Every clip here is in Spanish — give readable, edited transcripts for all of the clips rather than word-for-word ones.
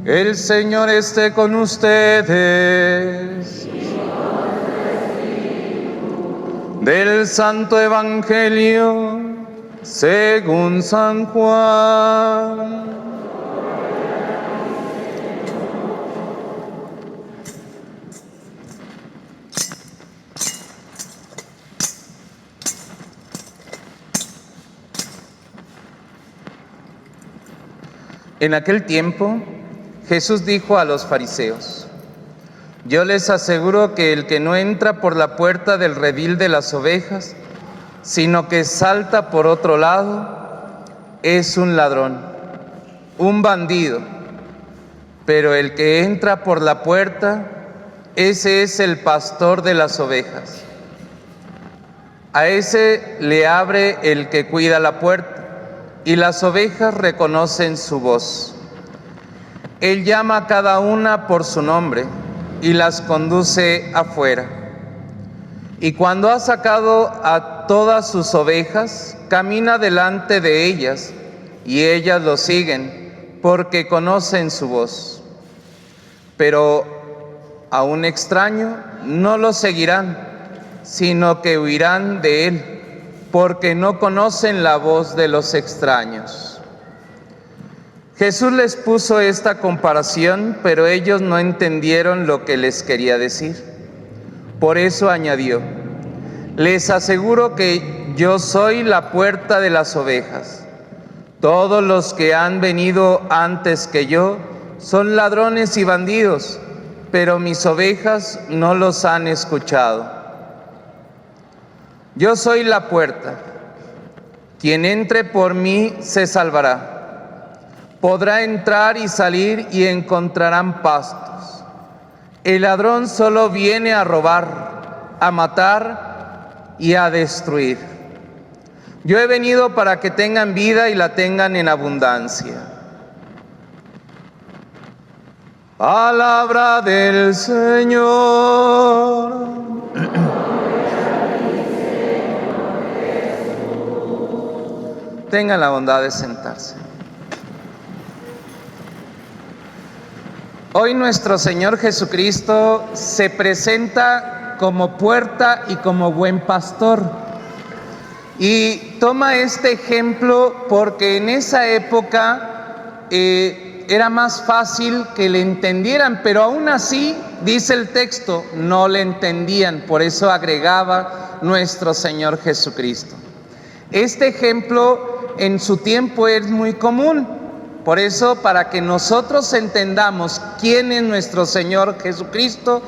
El Señor esté con ustedes. Del Santo Evangelio según San Juan. En aquel tiempo, Jesús dijo a los fariseos: yo les aseguro que el que no entra por la puerta del redil de las ovejas, sino que salta por otro lado, es un ladrón, un bandido. Pero el que entra por la puerta, ese es el pastor de las ovejas. A ese le abre el que cuida la puerta, y las ovejas reconocen su voz. Él llama a cada una por su nombre y las conduce afuera. Y cuando ha sacado a todas sus ovejas, camina delante de ellas, y ellas lo siguen, porque conocen su voz. Pero a un extraño no lo seguirán, sino que huirán de él, porque no conocen la voz de los extraños. Jesús les puso esta comparación, pero ellos no entendieron lo que les quería decir. Por eso añadió: les aseguro que yo soy la puerta de las ovejas. Todos los que han venido antes que yo son ladrones y bandidos, pero mis ovejas no los han escuchado. Yo soy la puerta. Quien entre por mí se salvará. Podrá entrar y salir y encontrarán pastos. El ladrón solo viene a robar, a matar y a destruir. Yo he venido para que tengan vida y la tengan en abundancia. Palabra del Señor. Tengan la bondad de sentarse. Hoy nuestro Señor Jesucristo se presenta como puerta y como buen pastor. Y toma este ejemplo porque en esa época era más fácil que le entendieran, pero aún así, dice el texto, no le entendían. Por eso agregaba nuestro Señor Jesucristo. Este ejemplo en su tiempo es muy común. Por eso, para que nosotros entendamos quién es nuestro Señor Jesucristo,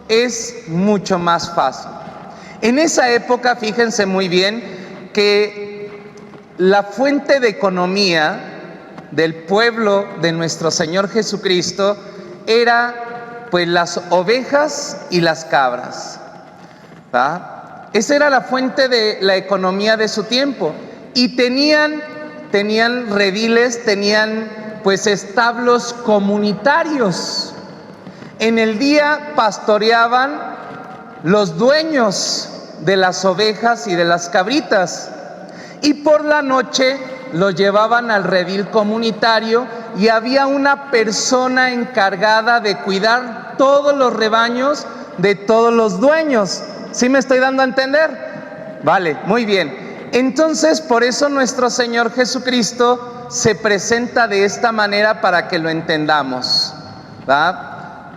es mucho más fácil. En esa época, fíjense muy bien, que la fuente de economía del pueblo de nuestro Señor Jesucristo era pues las ovejas y las cabras, ¿va? Esa era la fuente de la economía de su tiempo. Y tenían rediles, tenían pues establos comunitarios. En el día pastoreaban los dueños de las ovejas y de las cabritas, y por la noche los llevaban al redil comunitario y había una persona encargada de cuidar todos los rebaños de todos los dueños. ¿Sí me estoy dando a entender? Vale, muy bien. Entonces, por eso nuestro Señor Jesucristo se presenta de esta manera para que lo entendamos, ¿va?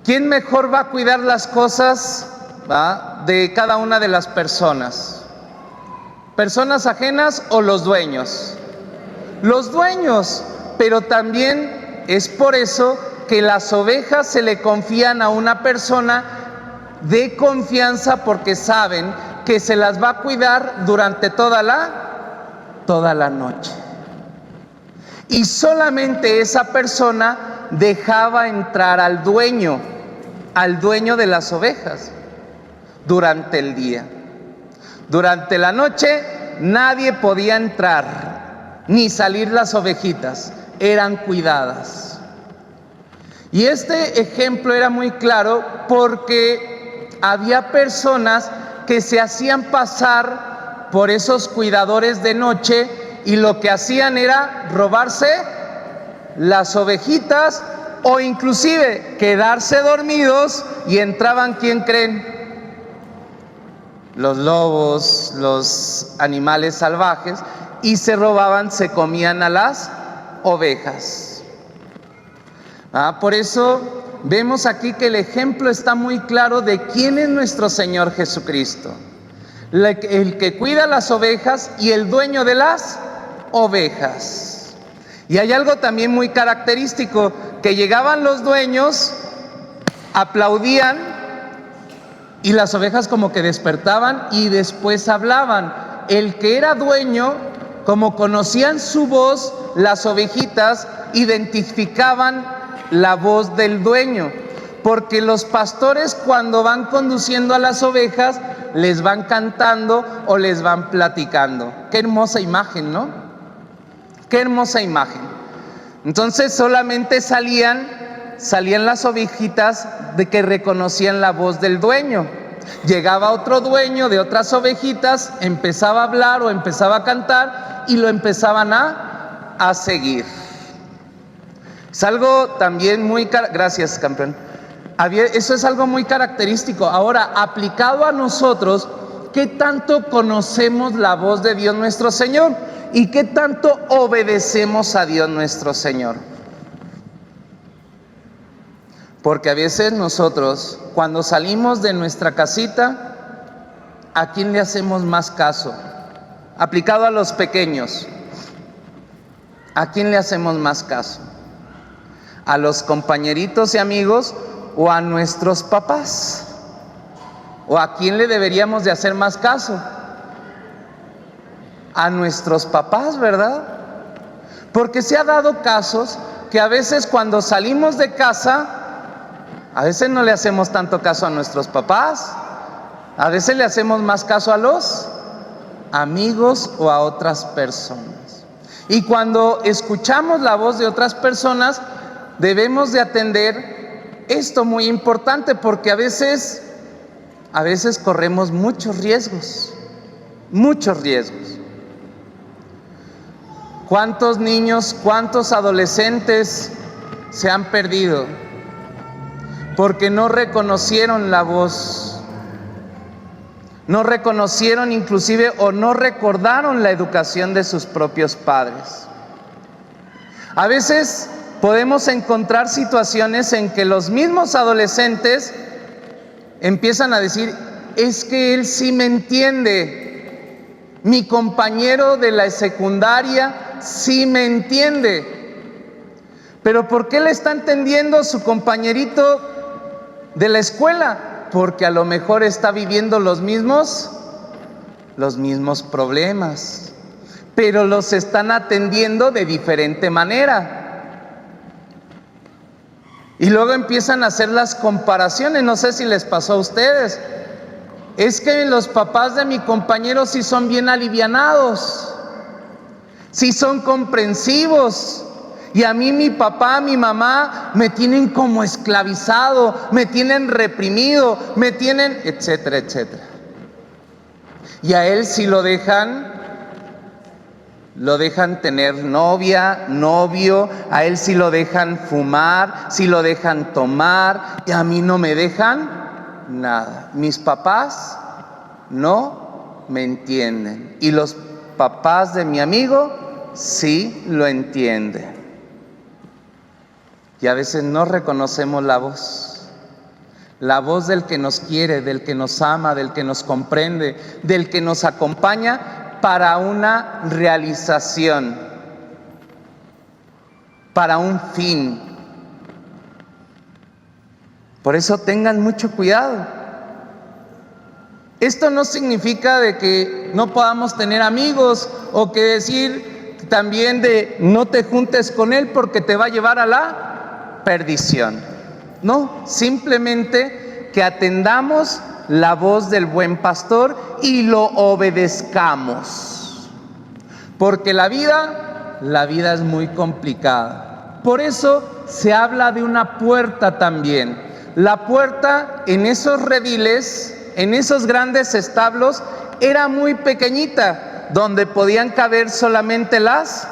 ¿Quién mejor va a cuidar las cosas, ¿va?, de cada una de las personas? ¿Personas ajenas o los dueños? Los dueños, pero también es por eso que las ovejas se le confían a una persona de confianza, porque saben que se las va a cuidar durante toda la noche. Y solamente esa persona dejaba entrar al dueño de las ovejas durante el día. Durante la noche nadie podía entrar ni salir las ovejitas, eran cuidadas. Y este ejemplo era muy claro porque había personas que se hacían pasar por esos cuidadores de noche y lo que hacían era robarse las ovejitas, o inclusive quedarse dormidos y entraban, ¿quién creen? Los lobos, los animales salvajes, y se robaban, se comían a las ovejas. Por eso vemos aquí que el ejemplo está muy claro de quién es nuestro Señor Jesucristo. El que cuida las ovejas y el dueño de las ovejas. Y hay algo también muy característico, que llegaban los dueños, aplaudían, y las ovejas como que despertaban y después hablaban. El que era dueño, como conocían su voz, las ovejitas identificaban la voz del dueño, porque los pastores, cuando van conduciendo a las ovejas, les van cantando o les van platicando. Qué hermosa imagen, ¿no? Qué hermosa imagen. Entonces solamente salían las ovejitas de que reconocían la voz del dueño. Llegaba otro dueño de otras ovejitas, empezaba a hablar o empezaba a cantar y lo empezaban a seguir. Es algo también muy... Gracias, campeón. Eso es algo muy característico. Ahora, aplicado a nosotros, ¿qué tanto conocemos la voz de Dios nuestro Señor? ¿Y qué tanto obedecemos a Dios nuestro Señor? Porque a veces nosotros, cuando salimos de nuestra casita, ¿a quién le hacemos más caso? Aplicado a los pequeños, ¿a quién le hacemos más caso? ¿A los compañeritos y amigos o a nuestros papás? ¿O a quién le deberíamos de hacer más caso? A nuestros papás, ¿verdad? Porque se ha dado casos que a veces cuando salimos de casa, a veces no le hacemos tanto caso a nuestros papás, a veces le hacemos más caso a los amigos o a otras personas. Y cuando escuchamos la voz de otras personas, debemos de atender esto muy importante, porque a veces corremos muchos riesgos. ¿Cuántos niños, cuántos adolescentes se han perdido porque no reconocieron la voz? No reconocieron inclusive o no recordaron la educación de sus propios padres. A veces podemos encontrar situaciones en que los mismos adolescentes empiezan a decir: es que él sí me entiende, mi compañero de la secundaria sí me entiende. ¿Pero por qué le está entendiendo su compañerito de la escuela? Porque a lo mejor está viviendo los mismos problemas, pero los están atendiendo de diferente manera. Y luego empiezan a hacer las comparaciones. No sé si les pasó a ustedes. Es que los papás de mi compañero sí son bien alivianados, sí son comprensivos. Y a mí mi papá, mi mamá me tienen como esclavizado, me tienen reprimido, me tienen, etcétera, etcétera. Y a él sí lo dejan tener novia, novio, a él sí lo dejan fumar, sí lo dejan tomar, y a mí no me dejan nada. Mis papás no me entienden, y los papás de mi amigo sí lo entienden. Y a veces no reconocemos la voz del que nos quiere, del que nos ama, del que nos comprende, del que nos acompaña para una realización, para un fin. Por eso tengan mucho cuidado. Esto no significa de que no podamos tener amigos, o que decir también de no te juntes con él porque te va a llevar a la perdición. No, simplemente que atendamos la voz del buen pastor y lo obedezcamos, porque la vida es muy complicada. Por eso se habla de una puerta también. La puerta en esos rediles, en esos grandes establos, era muy pequeñita, donde podían caber solamente las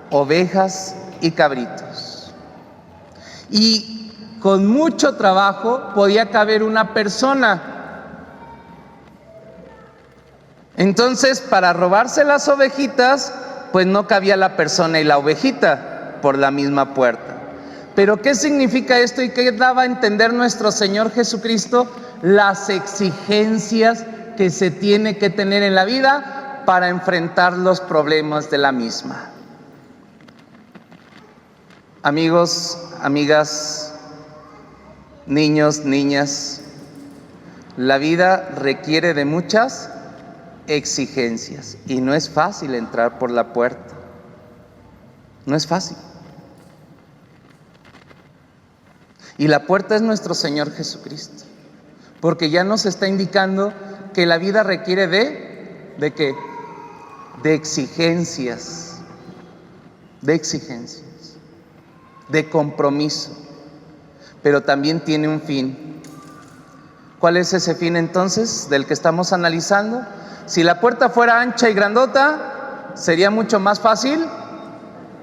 ovejas y cabritos. Y con mucho trabajo podía caber una persona. Entonces, para robarse las ovejitas, pues no cabía la persona y la ovejita por la misma puerta. Pero ¿qué significa esto y qué daba a entender nuestro Señor Jesucristo? Las exigencias que se tiene que tener en la vida para enfrentar los problemas de la misma. Amigos, amigas, niños, niñas, la vida requiere de muchas exigencias y no es fácil entrar por la puerta. No es fácil. Y la puerta es nuestro Señor Jesucristo, porque ya nos está indicando que la vida requiere ¿de qué? De exigencias, de compromiso, pero también tiene un fin. ¿Cuál es ese fin entonces del que estamos analizando? Si la puerta fuera ancha y grandota, sería mucho más fácil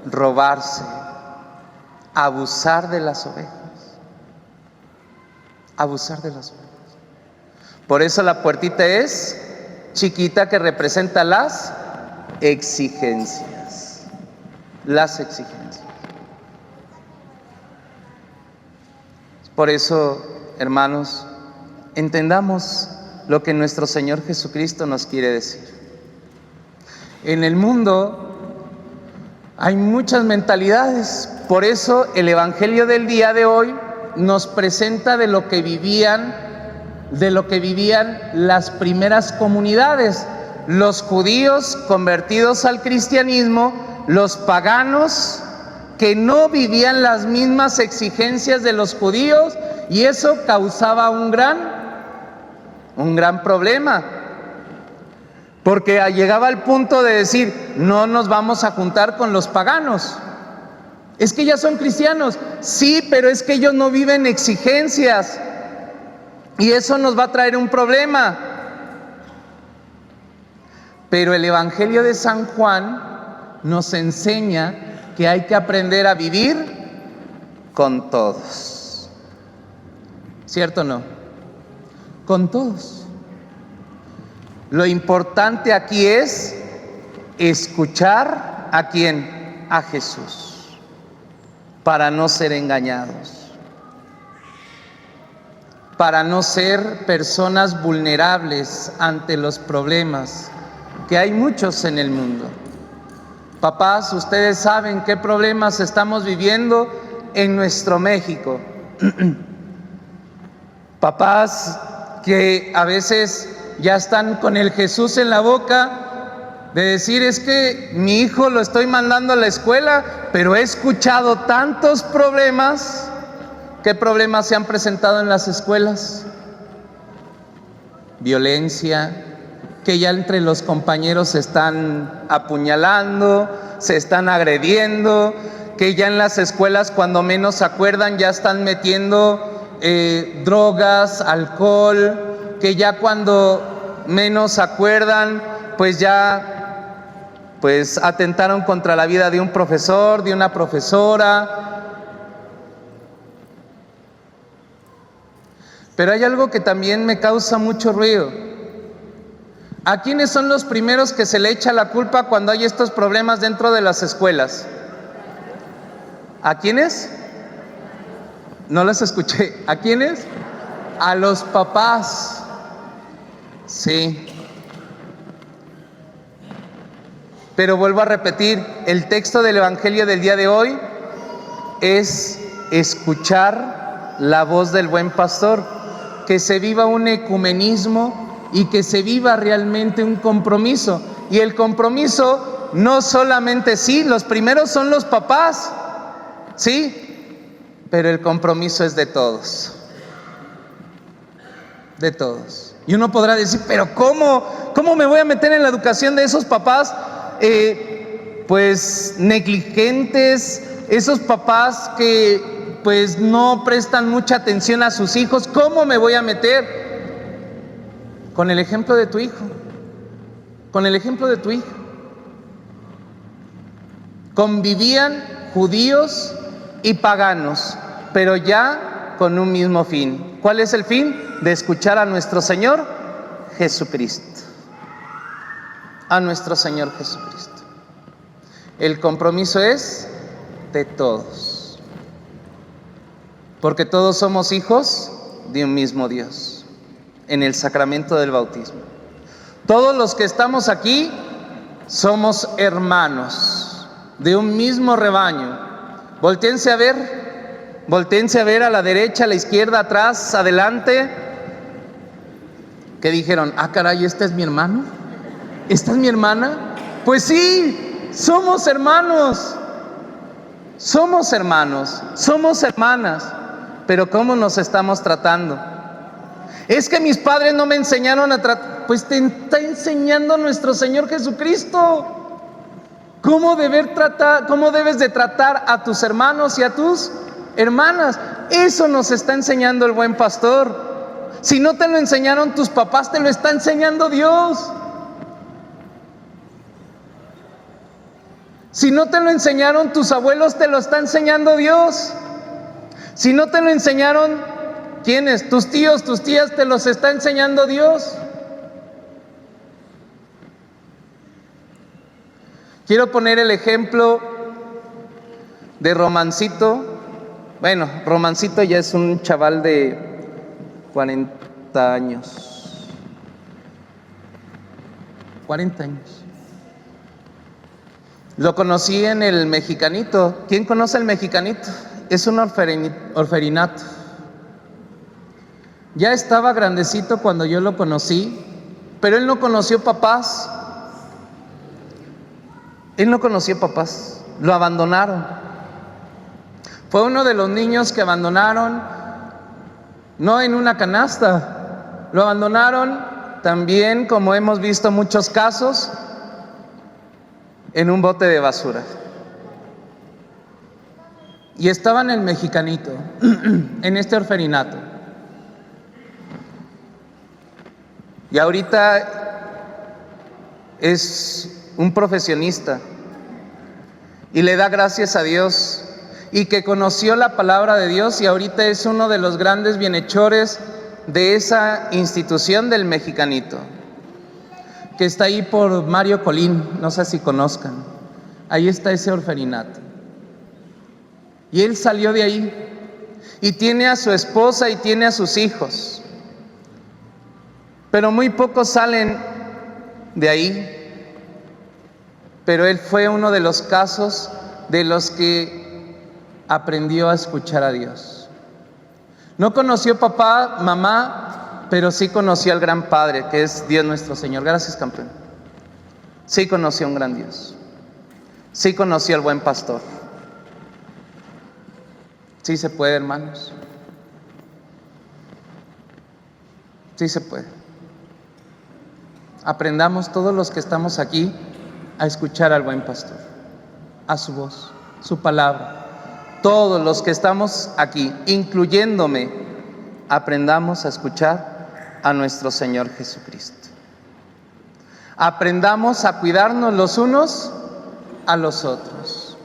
robarse, abusar de las ovejas. Abusar de las ovejas. Por eso la puertita es chiquita, que representa las exigencias. Las exigencias. Por eso, hermanos, entendamos lo que nuestro Señor Jesucristo nos quiere decir. En el mundo hay muchas mentalidades, por eso el Evangelio del día de hoy nos presenta de lo que vivían las primeras comunidades, los judíos convertidos al cristianismo, los paganos que no vivían las mismas exigencias de los judíos, y eso causaba un gran problema, porque llegaba al punto de decir: no nos vamos a juntar con los paganos. Es que ya son cristianos, sí, pero es que ellos no viven exigencias y eso nos va a traer un problema. Pero el Evangelio de San Juan nos enseña que hay que aprender a vivir con todos. ¿Cierto o no? Con todos. Lo importante aquí es escuchar ¿a quién? A Jesús, para no ser engañados, para no ser personas vulnerables ante los problemas, que hay muchos en el mundo. Papás, ustedes saben qué problemas estamos viviendo en nuestro México. Papás que a veces ya están con el Jesús en la boca, de decir: es que mi hijo lo estoy mandando a la escuela, pero he escuchado tantos problemas. ¿Qué problemas se han presentado en las escuelas? Violencia, que ya entre los compañeros se están apuñalando, se están agrediendo, que ya en las escuelas, cuando menos se acuerdan, ya están metiendo drogas, alcohol, que ya cuando menos se acuerdan, pues ya atentaron contra la vida de un profesor, de una profesora. Pero hay algo que también me causa mucho ruido. ¿A quiénes son los primeros que se le echa la culpa cuando hay estos problemas dentro de las escuelas? ¿A quiénes? No los escuché. ¿A quiénes? A los papás. Sí. Pero vuelvo a repetir, el texto del Evangelio del día de hoy es escuchar la voz del buen pastor, que se viva un ecumenismo y que se viva realmente un compromiso. Y el compromiso no solamente, sí, los primeros son los papás, sí, pero el compromiso es de todos. De todos. Y uno podrá decir: pero ¿cómo me voy a meter en la educación de esos papás pues negligentes, esos papás que pues no prestan mucha atención a sus hijos? ¿Cómo me voy a meter? Con el ejemplo de tu hijo, con el ejemplo de tu hija. Convivían judíos y paganos, pero ya con un mismo fin. ¿Cuál es el fin? De escuchar a nuestro Señor Jesucristo. A nuestro Señor Jesucristo. El compromiso es de todos, porque todos somos hijos de un mismo Dios en el sacramento del bautismo. Todos los que estamos aquí somos hermanos de un mismo rebaño. Voltéense a ver a la derecha, a la izquierda, atrás, adelante. ¿Qué dijeron? Ah, caray, ¿este es mi hermano? ¿Esta es mi hermana? Pues sí, somos hermanos. Somos hermanos, somos hermanas. Pero ¿cómo nos estamos tratando? Es que mis padres no me enseñaron a tratar. Pues te está enseñando nuestro Señor Jesucristo. ¿Cómo debes de tratar a tus hermanos y a tus hermanas? Eso nos está enseñando el buen pastor. Si no te lo enseñaron tus papás, te lo está enseñando Dios. Si no te lo enseñaron tus abuelos, te lo está enseñando Dios. Si no te lo enseñaron, ¿quiénes? Tus tíos, tus tías, te los está enseñando Dios. Quiero poner el ejemplo de Romancito. Bueno, Romancito ya es un chaval de 40 años. 40 años. Lo conocí en el Mexicanito. ¿Quién conoce el Mexicanito? Es un orferinato. Ya estaba grandecito cuando yo lo conocí, pero él no conoció papás. Él no conoció papás, lo abandonaron. Fue uno de los niños que abandonaron, no en una canasta, lo abandonaron también, como hemos visto muchos casos, en un bote de basura. Y estaba en el Mexicanito, en este orferinato. Y ahorita es un profesionista y le da gracias a Dios y que conoció la palabra de Dios y ahorita es uno de los grandes bienhechores de esa institución del Mexicanito, que está ahí por Mario Colín, no sé si conozcan. Ahí está ese orferinato. Y él salió de ahí y tiene a su esposa y tiene a sus hijos, pero muy pocos salen de ahí. Pero él fue uno de los casos de los que aprendió a escuchar a Dios. No conoció papá, mamá, pero sí conoció al gran Padre, que es Dios nuestro Señor. Gracias, campeón. Sí conoció a un gran Dios. Sí conoció al buen pastor. Sí se puede, hermanos. Sí se puede. Aprendamos todos los que estamos aquí a escuchar al buen pastor, a su voz, su palabra. Todos los que estamos aquí, incluyéndome, aprendamos a escuchar a nuestro Señor Jesucristo. Aprendamos a cuidarnos los unos a los otros.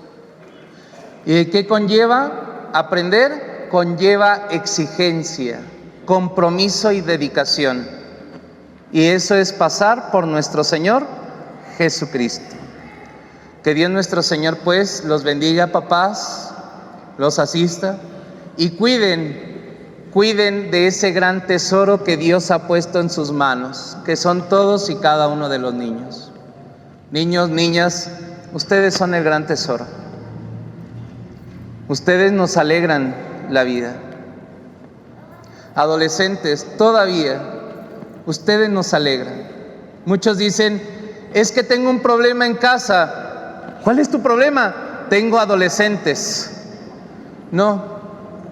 ¿Y qué conlleva aprender? Conlleva exigencia, compromiso y dedicación. Y eso es pasar por nuestro Señor Jesucristo. Que Dios nuestro Señor pues los bendiga, papás, los asista y cuiden de ese gran tesoro que Dios ha puesto en sus manos, que son todos y cada uno de los niños. Niños, niñas, ustedes son el gran tesoro. Ustedes nos alegran la vida. Adolescentes, todavía, ustedes nos alegran. Muchos dicen, es que tengo un problema en casa. ¿Cuál es tu problema? Tengo adolescentes. No,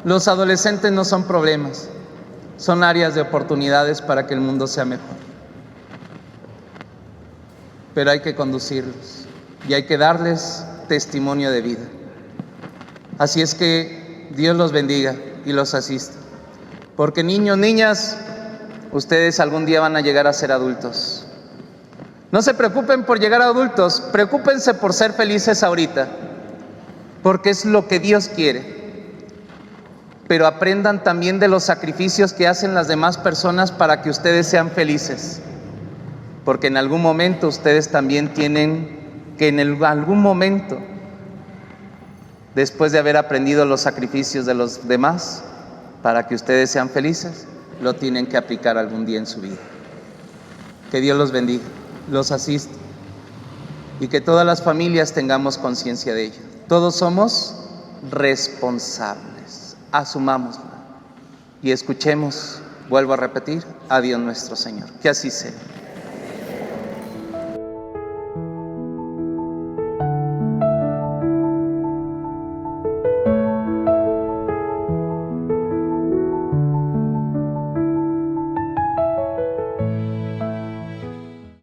los adolescentes no son problemas, son áreas de oportunidades para que el mundo sea mejor. Pero hay que conducirlos y hay que darles testimonio de vida. Así es que Dios los bendiga y los asista. Porque niños, niñas, ustedes algún día van a llegar a ser adultos. No se preocupen por llegar a adultos, preocúpense por ser felices ahorita. porque es lo que Dios quiere. Pero aprendan también de los sacrificios que hacen las demás personas para que ustedes sean felices, porque en algún momento ustedes también tienen que algún momento, después de haber aprendido los sacrificios de los demás, para que ustedes sean felices, lo tienen que aplicar algún día en su vida. Que Dios los bendiga, los asista y que todas las familias tengamos conciencia de ello. Todos somos responsables, asumámoslo y escuchemos, vuelvo a repetir, a Dios nuestro Señor. Que así sea.